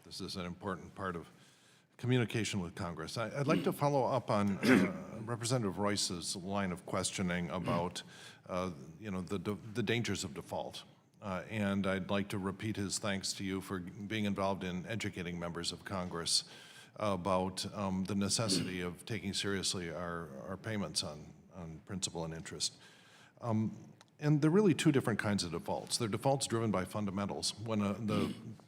This is an important part of communication with Congress. I'd like to follow up on Representative Royce's line of questioning about, the dangers of default. And I'd like to repeat his thanks to you for being involved in educating members of Congress about the necessity of taking seriously our payments on principal and interest. And there are really two different kinds of defaults. There are defaults driven by fundamentals, when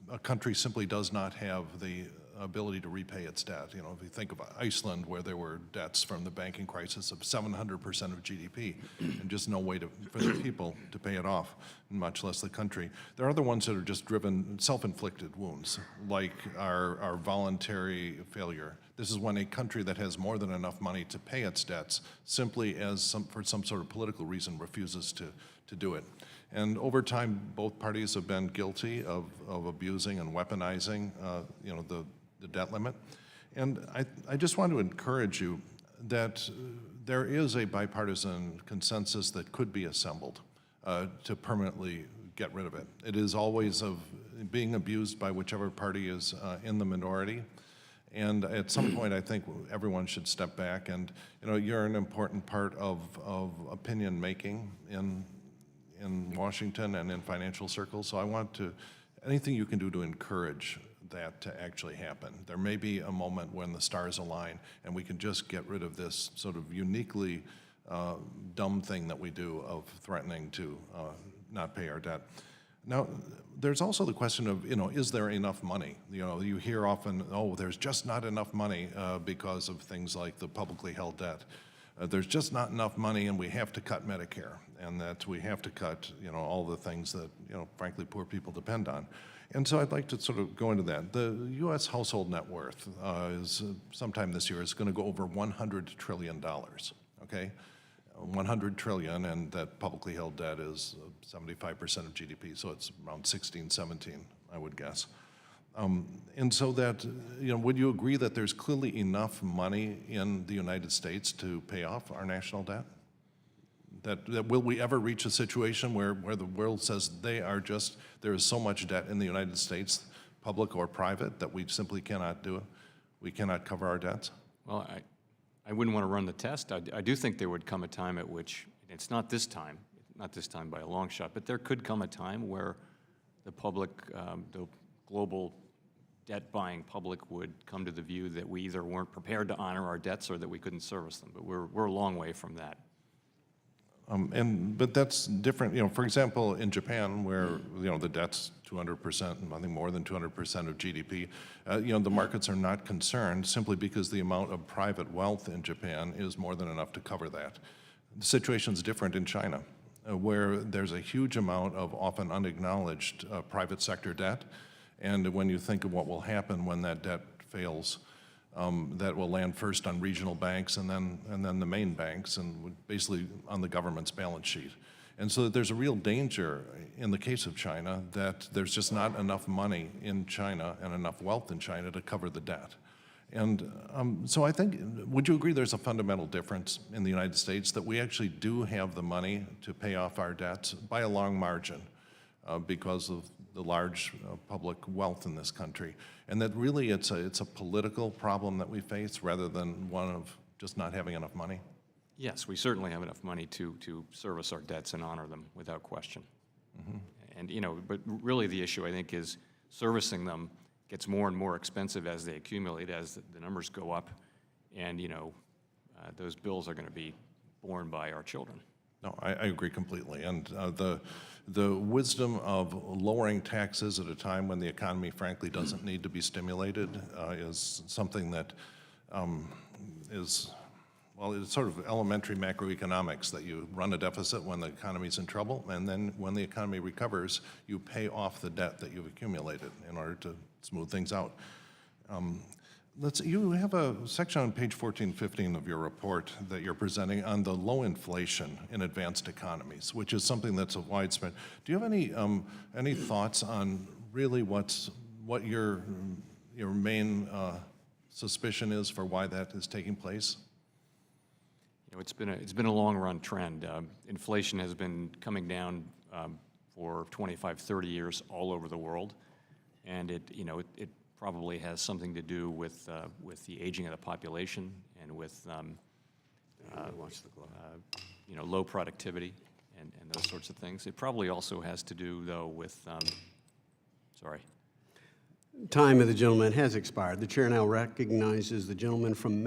a country simply does not have the ability to repay its debt. You know, if you think of Iceland, where there were debts from the banking crisis of 700% of GDP, and just no way for the people to pay it off, much less the country. There are other ones that are just driven, self-inflicted wounds, like our voluntary failure. This is when a country that has more than enough money to pay its debts simply for some sort of political reason refuses to do it. And over time, both parties have been guilty of abusing and weaponizing the debt limit. And I just want to encourage you that there is a bipartisan consensus that could be assembled to permanently get rid of it. It is always of being abused by whichever party is in the minority. And at some point, I think everyone should step back. And you're an important part of opinion making in Washington and in financial circles. So I want anything you can do to encourage that to actually happen. There may be a moment when the stars align and we can just get rid of this sort of uniquely dumb thing that we do of threatening to not pay our debt. Now, there's also the question of, is there enough money? You hear often, oh, there's just not enough money because of things like the publicly held debt. There's just not enough money and we have to cut Medicare, and that we have to cut, all the things that, frankly, poor people depend on. And so I'd like to sort of go into that. The U.S. household net worth is sometime this year is going to go over $100 trillion, okay? 100 trillion, and that publicly held debt is 75% of GDP, so it's around 16, 17, I would guess. And so that, would you agree that there's clearly enough money in the United States to pay off our national debt? That will we ever reach a situation where the world says there is so much debt in the United States, public or private, that we simply cannot do it? We cannot cover our debts? Well, I wouldn't want to run the test. I do think there would come a time at which, it's not this time by a long shot, but there could come a time where the public, the global debt-buying public would come to the view that we either weren't prepared to honor our debts or that we couldn't service them. But we're a long way from that. But that's different. For example, in Japan, where the debt's 200%, nothing more than 200% of GDP, the markets are not concerned simply because the amount of private wealth in Japan is more than enough to cover that. The situation's different in China, where there's a huge amount of often unacknowledged private sector debt, and when you think of what will happen when that debt fails, that will land first on regional banks and then the main banks, and basically on the government's balance sheet. And so there's a real danger in the case of China that there's just not enough money in China and enough wealth in China to cover the debt. And so I think, would you agree there's a fundamental difference in the United States, that we actually do have the money to pay off our debts by a long margin because of the large public wealth in this country, and that really it's a political problem that we face rather than one of just not having enough money? Yes, we certainly have enough money to service our debts and honor them without question. Mm-hmm. And but really the issue, I think, is servicing them gets more and more expensive as they accumulate, as the numbers go up, and those bills are going to be borne by our children. No, I agree completely. And the wisdom of lowering taxes at a time when the economy, frankly, doesn't need to be stimulated is something that it's sort of elementary macroeconomics, that you run a deficit when the economy's in trouble, and then when the economy recovers, you pay off the debt that you've accumulated in order to smooth things out. You have a section on page 1415 of your report that you're presenting on the low inflation in advanced economies, which is something that's a widespread. Do you have any thoughts on really what your main suspicion is for why that is taking place? It's been a long run trend. Inflation has been coming down for 25, 30 years all over the world, and it probably has something to do with the aging of the population and with you know, low productivity and those sorts of things. It probably also has to do, though, with, sorry. Time of the gentleman has expired. The chair now recognizes the gentleman from